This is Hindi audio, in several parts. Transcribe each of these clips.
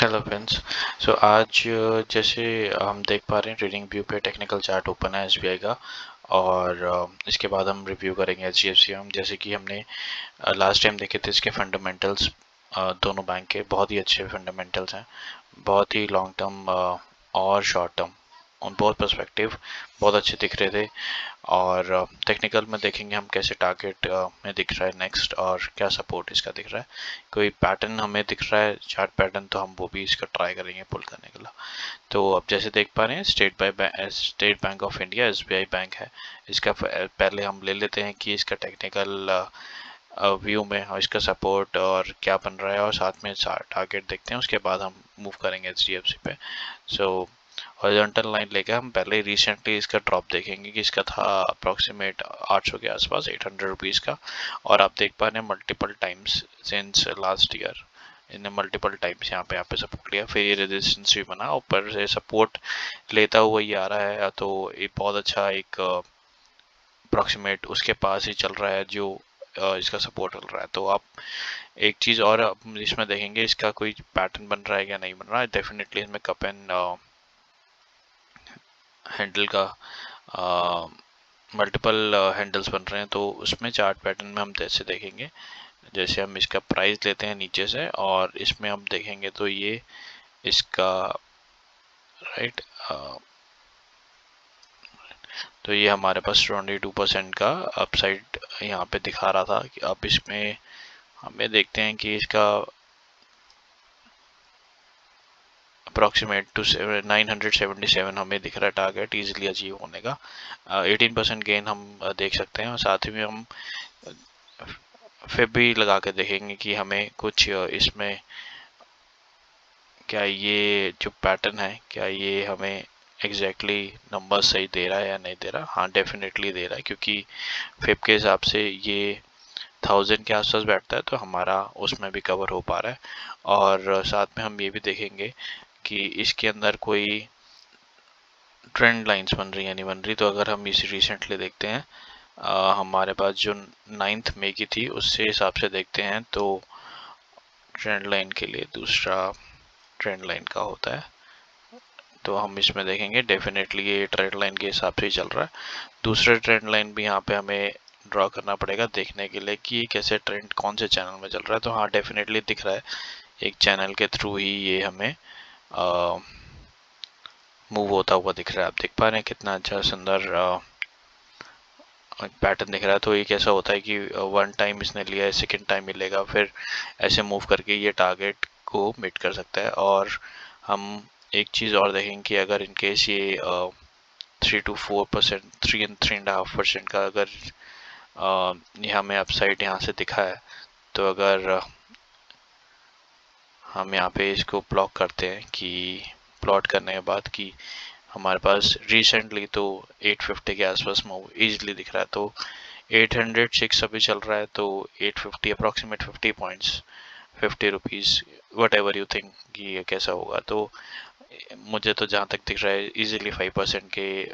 Hello friends. सो आज जैसे हम देख पा रहे हैं ट्रेडिंग व्यू पे टेक्निकल चार्ट ओपन है एसबीआई का। और इसके बाद हम रिव्यू करेंगे एचडीएफसी। हम जैसे कि हमने लास्ट टाइम देखे थे इसके फंडामेंटल्स, दोनों बैंक के बहुत ही अच्छे फंडामेंटल्स हैं, बहुत ही लॉन्ग टर्म और शॉर्ट टर्म उन बहुत पर्सपेक्टिव बहुत अच्छे दिख रहे थे। और टेक्निकल में देखेंगे हम कैसे टारगेट में दिख रहा है नेक्स्ट और क्या सपोर्ट इसका दिख रहा है। कोई पैटर्न हमें दिख रहा है चार्ट पैटर्न, तो हम वो भी इसका ट्राई करेंगे पुल करने के लिए। तो अब जैसे देख पा रहे हैं state bank of India SBI bank है। इसका पहले हम ले लेते हैं कि इसका टेक्निकल व्यू में और इसका सपोर्ट और क्या बन रहा है, और साथ में टारगेट देखते हैं। उसके बाद हम मूव करेंगे एचडीएफसी पे। सो हॉरिजॉन्टल लाइन लेके हम पहले रिसेंटली इसका ड्रॉप देखेंगे कि इसका था अप्रॉक्सीमेट 800 के आसपास, 800 रुपीज़ का। और आप देख पा रहे हैं multiple times since last year इन्हें मल्टीपल टाइम्स यहाँ पे सपोर्ट लिया, फिर ये रेजिस्टेंस भी बना, ऊपर से सपोर्ट लेता हुआ ही आ रहा है। तो ये बहुत अच्छा एक अप्रॉक्सीमेट उसके पास ही चल रहा है जो इसका सपोर्ट चल रहा है। तो आप एक चीज़ और इसमें देखेंगे इसका कोई पैटर्न बन रहा है या नहीं बन रहा है। डेफिनेटली इसमें कप एंड हैंडल का मल्टीपल हैंडल्स बन रहे हैं, तो उसमें चार्ट पैटर्न में हम जैसे देखेंगे, जैसे हम इसका प्राइस लेते हैं नीचे से और इसमें हम देखेंगे तो ये इसका राइट, तो ये हमारे पास 22% का अपसाइड यहाँ पे दिखा रहा था। कि अब इसमें हमें देखते हैं कि इसका अप्रॉक्सीमेट टू 977 हमें दिख रहा है टारगेट इजीली अचीव होने का। 18% गेन हम देख सकते हैं, और साथ ही में हम फिर भी लगा के देखेंगे कि हमें कुछ इसमें क्या ये जो पैटर्न है क्या ये हमें एग्जैक्टली नंबर सही दे रहा है या नहीं दे रहा। हाँ, डेफिनेटली दे रहा है, क्योंकि फिब के हिसाब से ये 1000 के आसपास बैठता है, तो हमारा उसमें भी कवर हो पा रहा है। और साथ में हम ये भी देखेंगे कि इसके अंदर कोई ट्रेंड लाइंस बन रही है नहीं बन रही। तो अगर हम इसे रिसेंटली देखते हैं, हमारे पास जो 9 मई की थी उससे हिसाब से देखते हैं, तो ट्रेंड लाइन के लिए दूसरा ट्रेंड लाइन का होता है, तो हम इसमें देखेंगे डेफिनेटली ये ट्रेंड लाइन के हिसाब से ही चल रहा है। दूसरा ट्रेंड लाइन भी यहाँ पे हमें ड्रॉ करना पड़ेगा देखने के लिए कि कैसे ट्रेंड कौन से चैनल में चल रहा है। तो हाँ, डेफिनेटली दिख रहा है एक चैनल के थ्रू ही ये हमें मूव होता हुआ दिख रहा है। आप देख पा रहे हैं कितना अच्छा सुंदर पैटर्न दिख रहा है। तो ये कैसा होता है कि वन टाइम इसने लिया है, सेकेंड टाइम मिलेगा, फिर ऐसे मूव करके ये टारगेट को मीट कर सकता है। और हम एक चीज़ और देखेंगे कि अगर इनकेस ये 3 to 4%, 3.5% का अगर ये हमें अपसाइड यहाँ से दिखा है, तो अगर हम यहाँ पे इसको ब्लॉक करते हैं कि प्लॉट करने के बाद कि हमारे पास रिसेंटली तो 850 के आसपास मूव इजीली दिख रहा है, तो 806 अभी चल रहा है, तो 850 approximate 50 points, 50 rupees, what ever you think कि ये कैसा होगा। तो मुझे तो जहाँ तक दिख रहा है इजीली 5% के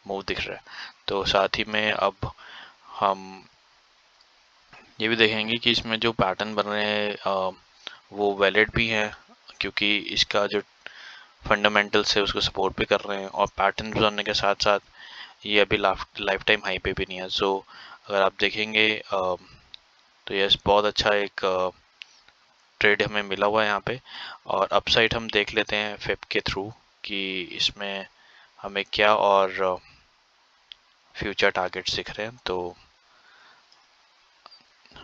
मूव दिख रहा है। तो साथ ही में अब हम ये भी देखेंगे कि इसमें जो पैटर्न बन रहे हैं वो वैलिड भी हैं, क्योंकि इसका जो फंडामेंटल्स है उसको सपोर्ट भी कर रहे हैं, और पैटर्न बनने के साथ साथ ये अभी लाइफ टाइम हाई पे भी नहीं है। सो अगर आप देखेंगे तो यस, बहुत अच्छा एक ट्रेड हमें मिला हुआ है यहाँ पे। और अपसाइड हम देख लेते हैं फेब के थ्रू कि इसमें हमें क्या और फ्यूचर टारगेट्स दिख रहे हैं। तो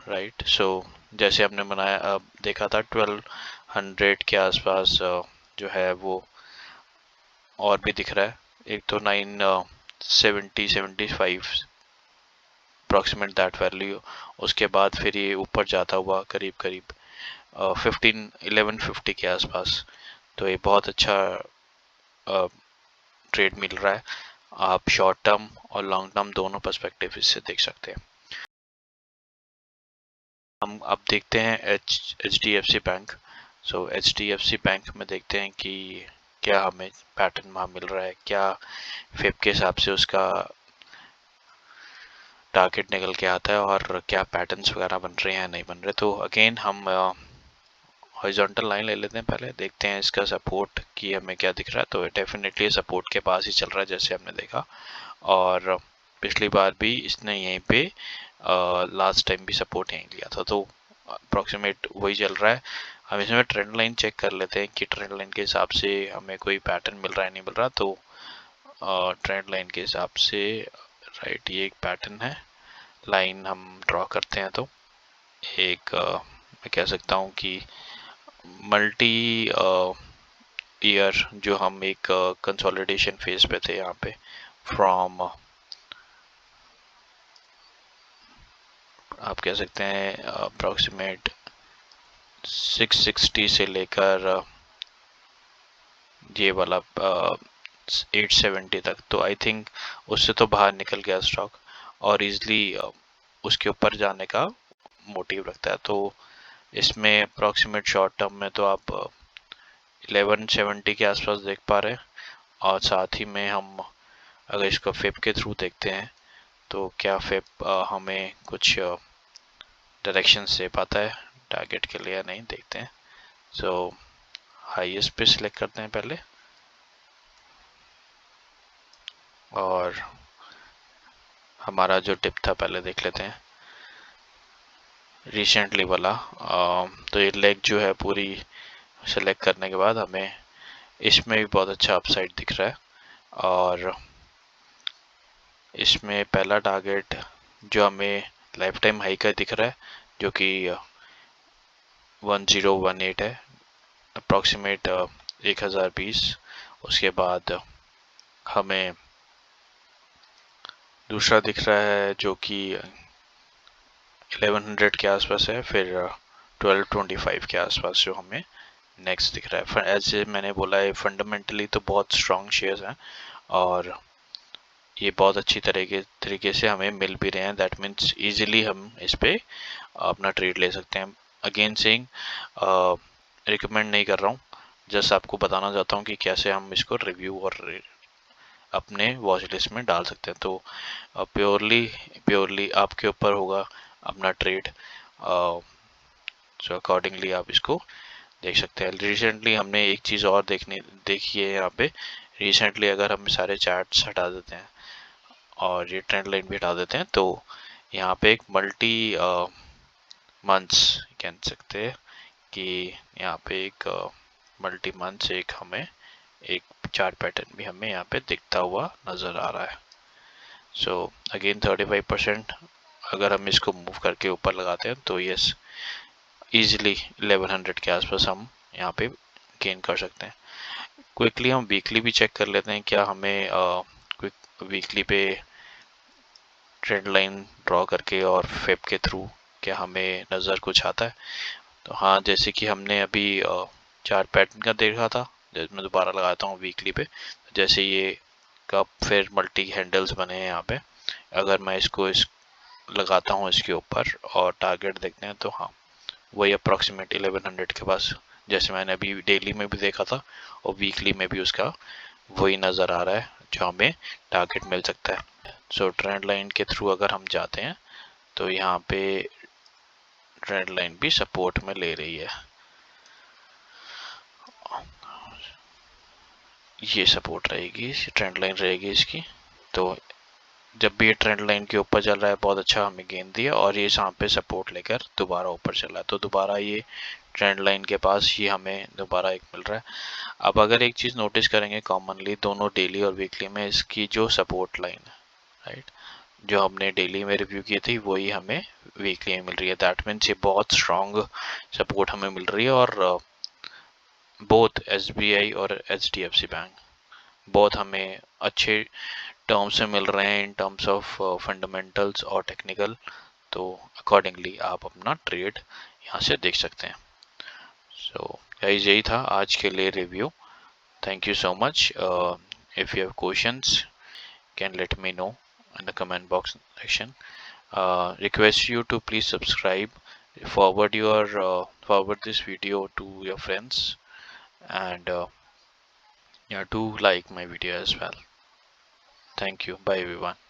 राइट, सो जैसे हमने बनाया देखा था 1200 के आसपास जो है वो और भी दिख रहा है। एक तो 970-75 अप्रॉक्सीमेट दैट वैल्यू, उसके बाद फिर ये ऊपर जाता हुआ करीब करीब 1150 के आसपास। तो ये बहुत अच्छा ट्रेड मिल रहा है। आप शॉर्ट टर्म और लॉन्ग टर्म दोनों पर्सपेक्टिव इससे देख सकते हैं। हम अब देखते हैं H D F C bank. So H D F C bank में देखते हैं कि क्या हमें पैटर्न वहाँ मिल रहा है, क्या फेब के हिसाब से उसका टारगेट निकल के आता है, और क्या पैटर्न्स वगैरह बन रहे हैं नहीं बन रहे। तो अगेन हम हॉरिजॉन्टल लाइन ले लेते हैं, पहले देखते हैं इसका सपोर्ट की हमें क्या दिख रहा है। तो डेफिनेटली सपोर्ट के पास ही चल रहा है जैसे हमने देखा, और पिछली बार भी इसने यहीं पे लास्ट टाइम भी सपोर्ट यहीं लिया था, तो अप्रॉक्सीमेट वही चल रहा है। हम इसमें ट्रेंड लाइन चेक कर लेते हैं कि ट्रेंड लाइन के हिसाब से हमें कोई पैटर्न मिल रहा है नहीं मिल रहा। तो ट्रेंड लाइन के हिसाब से राइट ये एक पैटर्न है, लाइन हम ड्रॉ करते हैं। तो एक मैं कह सकता हूँ कि मल्टी ईयर जो हम एक कंसोलिडेशन फेज पे थे यहाँ पे, फ्रॉम आप कह सकते हैं अप्रॉक्सीमेट 660 से लेकर ये वाला 870 तक। तो आई थिंक उससे तो बाहर निकल गया स्टॉक और इजली उसके ऊपर जाने का मोटिव रखता है। तो इसमें अप्रॉक्सीमेट शॉर्ट टर्म में तो आप 1170 के आसपास देख पा रहे हैं, और साथ ही में हम अगर इसको फेब के थ्रू देखते हैं तो क्या फेब हमें कुछ डायरेक्शन से पाता है टारगेट के लिए या नहीं, देखते हैं। सो हाईएस्ट पे सिलेक्ट करते हैं पहले, और हमारा जो टिप था पहले देख लेते हैं रिसेंटली वाला। तो ये लेग जो है पूरी सेलेक्ट करने के बाद हमें इसमें भी बहुत अच्छा अपसाइड दिख रहा है, और इसमें पहला टारगेट जो हमें लाइफ टाइम हाई का दिख रहा है जो कि 1018 है अप्रॉक्सीमेट 1020। उसके बाद हमें दूसरा दिख रहा है जो कि 1100 के आसपास है, फिर 1225 के आसपास जो हमें नेक्स्ट दिख रहा है। ऐसे मैंने बोला है फंडामेंटली तो बहुत स्ट्रॉन्ग शेयर्स हैं और ये बहुत अच्छी तरीके से हमें मिल भी रहे हैं। दैट मीन्स इजीली हम इस पे अपना ट्रेड ले सकते हैं। अगेन सेइंग रिकमेंड नहीं कर रहा हूँ, जस्ट आपको बताना चाहता हूँ कि कैसे हम इसको रिव्यू और अपने वॉच लिस्ट में डाल सकते हैं। तो प्योरली आपके ऊपर होगा अपना ट्रेड, सो अकॉर्डिंगली आप इसको देख सकते हैं। रिसेंटली हमने एक चीज़ और देखी है यहाँ पे। रिसेंटली अगर हम सारे चार्ट्स हटा देते हैं और ये ट्रेंड लाइन भी हटा देते हैं तो यहाँ पे एक मल्टी मंथ्स कह सकते हैं कि यहाँ पे एक मल्टी मंथ्स एक हमें एक चार्ट पैटर्न भी हमें यहाँ पे दिखता हुआ नज़र आ रहा है। सो अगेन 35% अगर हम इसको मूव करके ऊपर लगाते हैं तो यस इजीली 1100 के आसपास हम यहाँ पे गेन कर सकते हैं। क्विकली हम वीकली भी चेक कर लेते हैं, क्या हमें क्विक वीकली पे ट्रेंड लाइन ड्रॉ करके और फेब के थ्रू क्या हमें नज़र कुछ आता है। तो हाँ, जैसे कि हमने अभी चार्ट पैटर्न का देखा था, मैं दोबारा लगाता हूँ वीकली पे। जैसे ये कप फिर मल्टी हैंडल्स बने हैं यहाँ पे, अगर मैं इसको लगाता हूँ इसके ऊपर और टारगेट देखते हैं तो हाँ वही अप्रॉक्सीमेट 1100 के पास जैसे मैंने अभी डेली में भी देखा था और वीकली में भी उसका वही नज़र आ रहा है जो हमें टारगेट मिल सकता है। सो ट्रेंड लाइन के थ्रू अगर हम जाते हैं तो यहाँ पे ट्रेंड लाइन भी सपोर्ट में ले रही है, ये सपोर्ट रहेगी, ट्रेंड लाइन रहेगी इसकी। तो जब भी ये ट्रेंड लाइन के ऊपर चल रहा है बहुत अच्छा हमें गेन दिया, और ये यहाँ पे सपोर्ट लेकर दोबारा ऊपर चल रहा है, तो दोबारा ये ट्रेंड लाइन के पास ही हमें दोबारा एक मिल रहा है। अब अगर एक चीज़ नोटिस करेंगे कॉमनली दोनों डेली और वीकली में, इसकी जो सपोर्ट लाइन है राइट जो हमने डेली में रिव्यू की थी वही हमें वीकली में मिल रही है। दैट मीन्स ये बहुत स्ट्रॉन्ग सपोर्ट हमें मिल रही है, और बोथ SBI और HDFC बैंक बहुत हमें अच्छे टर्म्स में मिल रहे हैं इन टर्म्स ऑफ फंडामेंटल्स और टेक्निकल। तो अकॉर्डिंगली आप अपना ट्रेड यहाँ से देख सकते हैं। सो गाइस यही था आज के लिए review. Thank you so much. If you have questions can let me know in the comment box section. Request you to please subscribe, forward this video to your friends, and yeah, do like my video as well. Thank you. Bye everyone.